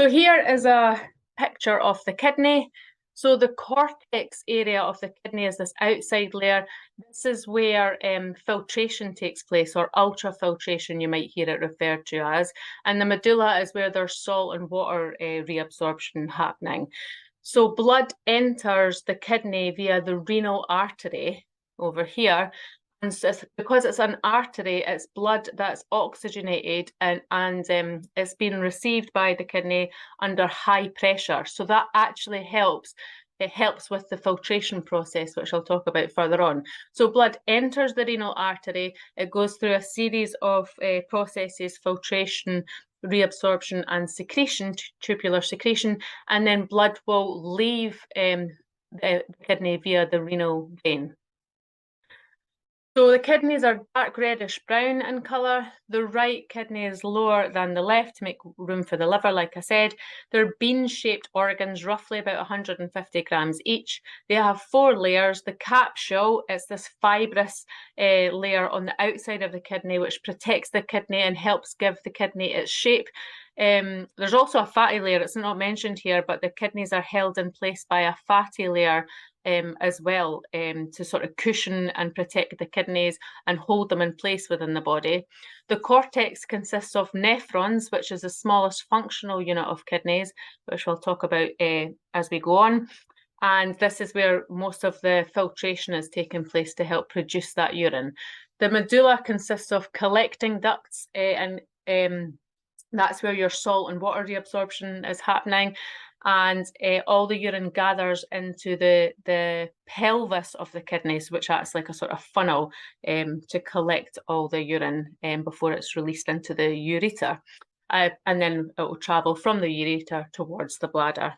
So here is a picture of the kidney. So the cortex area of the kidney is this outside layer. This is where filtration takes place, or ultrafiltration, you might hear it referred to as. And the medulla is where there's salt and water reabsorption happening. So blood enters the kidney via the renal artery over here. And so because it's an artery, it's blood that's oxygenated and it's being received by the kidney under high pressure. So that actually helps. It helps with the filtration process, which I'll talk about further on. So blood enters the renal artery. It goes through a series of processes: filtration, reabsorption, and secretion, tubular secretion, and then blood will leave the kidney via the renal vein. So the kidneys are dark reddish brown in colour. The right kidney is lower than the left to make room for the liver, like I said. They're bean-shaped organs, roughly about 150 grams each. They have 4 layers. The capsule is this fibrous layer on the outside of the kidney, which protects the kidney and helps give the kidney its shape. There's also a fatty layer. It's not mentioned here, but the kidneys are held in place by a fatty layer as well, to sort of cushion and protect the kidneys and hold them in place within the body. The cortex consists of nephrons, which is the smallest functional unit of kidneys, which we'll talk about as we go on. And this is where most of the filtration is taking place to help produce that urine. The medulla consists of collecting ducts, and that's where your salt and water reabsorption is happening. And all the urine gathers into the pelvis of the kidneys, which acts like a sort of funnel to collect all the urine before it's released into the ureter. And then it will travel from the ureter towards the bladder.